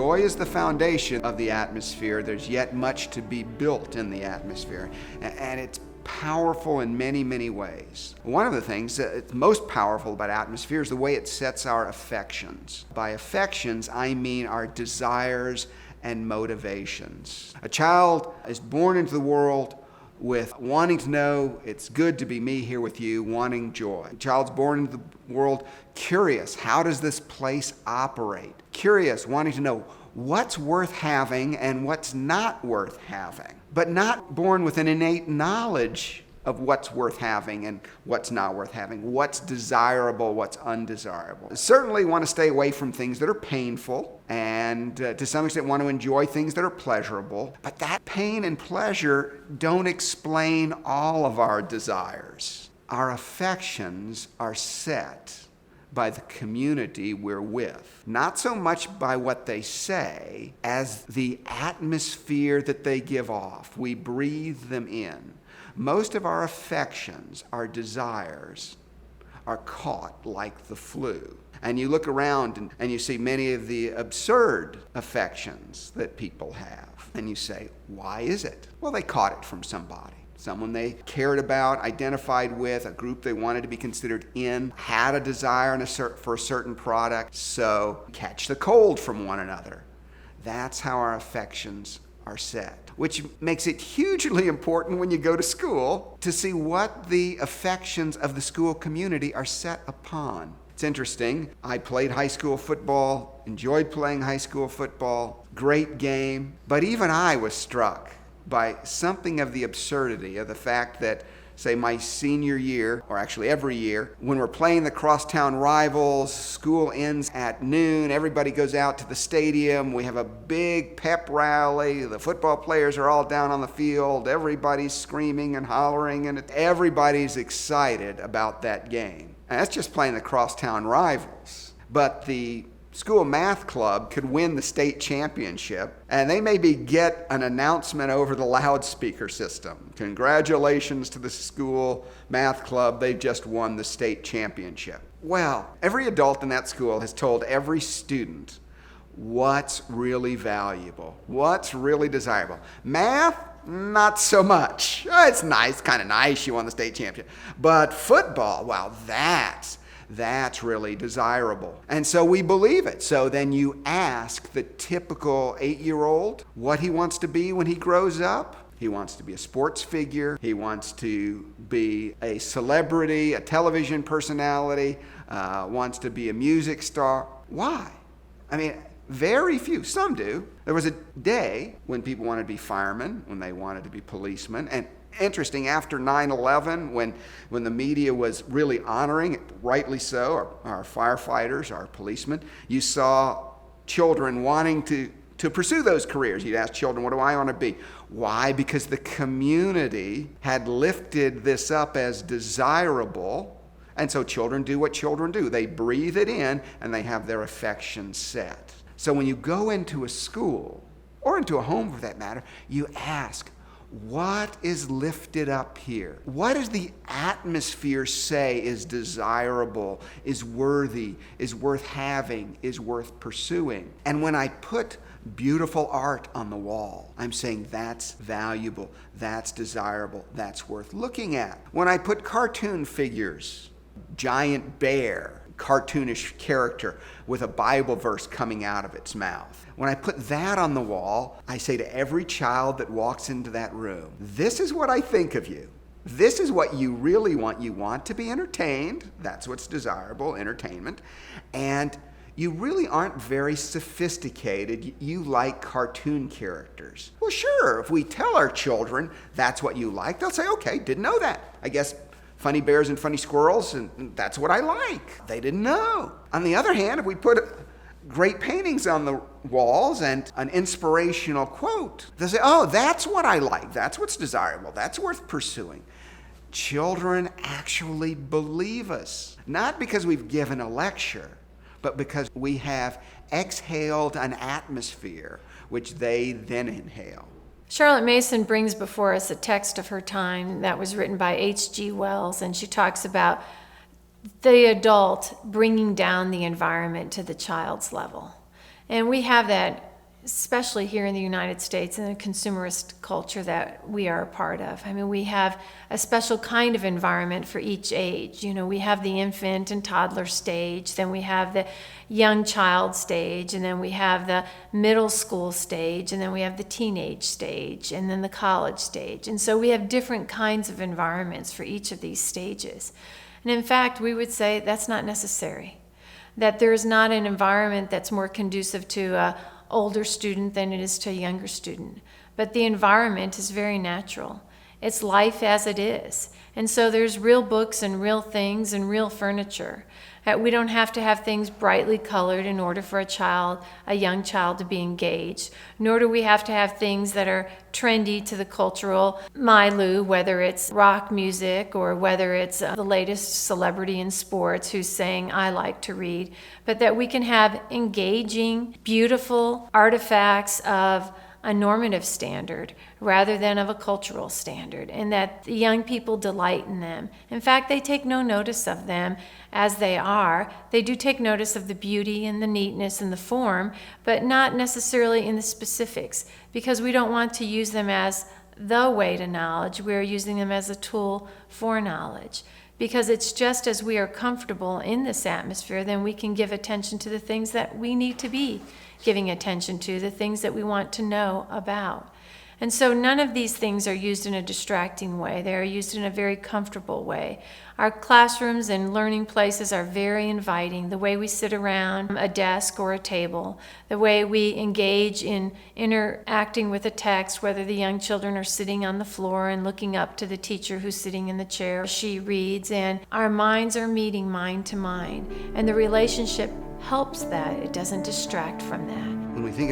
Joy is the foundation of the atmosphere. There's yet much to be built in the atmosphere, and it's powerful in many, many ways. One of the things that's most powerful about atmosphere is the way it sets our affections. By affections, I mean our desires and motivations. A child is born into the world with wanting to know it's good to be me here with you, wanting joy. A child's born into the world curious. How does this place operate? Curious, wanting to know what's worth having and what's not worth having, but not born with an innate knowledge of what's worth having and what's not worth having, what's desirable, what's undesirable. Certainly want to stay away from things that are painful and to some extent want to enjoy things that are pleasurable, but that pain and pleasure don't explain all of our desires. Our affections are set by the community we're with, not so much by what they say as the atmosphere that they give off. We breathe them in. Most of our affections, our desires, are caught like the flu. And you look around and you see many of the absurd affections that people have. And you say, why is it? Well, they caught it from somebody. Someone they cared about, identified with, a group they wanted to be considered in, had a desire for a certain product, so catch the cold from one another. That's how our affections are set, which makes it hugely important when you go to school to see what the affections of the school community are set upon. It's interesting. I played high school football, enjoyed playing high school football, great game, but even I was struck by something of the absurdity of the fact that, say, my senior year, or actually every year, when we're playing the crosstown rivals, school ends at noon, everybody goes out to the stadium, we have a big pep rally, the football players are all down on the field, everybody's screaming and hollering, and everybody's excited about that game. And that's just playing the crosstown rivals. But the school math club could win the state championship, and they maybe get an announcement over the loudspeaker system. Congratulations to the school math club, they've just won the state championship. Well, every adult in that school has told every student what's really valuable, what's really desirable. Math, not so much. It's nice, kind of nice, you won the state championship. But football, well, that's really desirable. And so we believe it. So then you ask the typical 8-year-old what he wants to be when he grows up. He wants to be a sports figure. He wants to be a celebrity, a television personality, wants to be a music star. Why? I mean, very few. Some do. There was a day when people wanted to be firemen, when they wanted to be policemen, and interesting, after 9/11, when the media was really honoring, rightly so, our firefighters, our policemen, you saw children wanting to pursue those careers. You'd ask children, what do I want to be? Why? Because the community had lifted this up as desirable, and so children do what children do. They breathe it in, and they have their affections set. So when you go into a school, or into a home for that matter, you ask, what is lifted up here? What does the atmosphere say is desirable, is worthy, is worth having, is worth pursuing? And when I put beautiful art on the wall, I'm saying that's valuable, that's desirable, that's worth looking at. When I put cartoon figures, giant bear, cartoonish character with a Bible verse coming out of its mouth. When I put that on the wall, I say to every child that walks into that room, this is what I think of you. This is what you really want. You want to be entertained. That's what's desirable, entertainment. And you really aren't very sophisticated. You like cartoon characters. Well, sure, if we tell our children that's what you like, they'll say, okay, didn't know that. I guess funny bears and funny squirrels, and that's what I like. They didn't know. On the other hand, if we put great paintings on the walls and an inspirational quote, they'll say, oh, that's what I like. That's what's desirable. That's worth pursuing. Children actually believe us, not because we've given a lecture, but because we have exhaled an atmosphere which they then inhale. Charlotte Mason brings before us a text of her time that was written by H.G. Wells, and she talks about the adult bringing down the environment to the child's level. And we have that especially here in the United States and the consumerist culture that we are a part of. I mean, we have a special kind of environment for each age. You know, we have the infant and toddler stage, then we have the young child stage, and then we have the middle school stage, and then we have the teenage stage, and then the college stage. And so we have different kinds of environments for each of these stages. And in fact, we would say that's not necessary, that there is not an environment that's more conducive to a older student than it is to a younger student. But the environment is very natural. It's life as it is. And so there's real books and real things and real furniture. We don't have to have things brightly colored in order for a young child to be engaged, nor do we have to have things that are trendy to the cultural milieu, whether it's rock music or whether it's the latest celebrity in sports who's saying, I like to read, but that we can have engaging, beautiful artifacts of a normative standard rather than of a cultural standard, and that the young people delight in them. In fact, they take no notice of them as they are. They do take notice of the beauty and the neatness and the form, but not necessarily in the specifics, because we don't want to use them as the way to knowledge. We're using them as a tool for knowledge. Because it's just as we are comfortable in this atmosphere, then we can give attention to the things that we need to be giving attention to, the things that we want to know about. And so none of these things are used in a distracting way. They are used in a very comfortable way. Our classrooms and learning places are very inviting. The way we sit around a desk or a table, the way we engage in interacting with a text, whether the young children are sitting on the floor and looking up to the teacher who's sitting in the chair, she reads, and our minds are meeting mind to mind. And the relationship helps that. It doesn't distract from that. When we think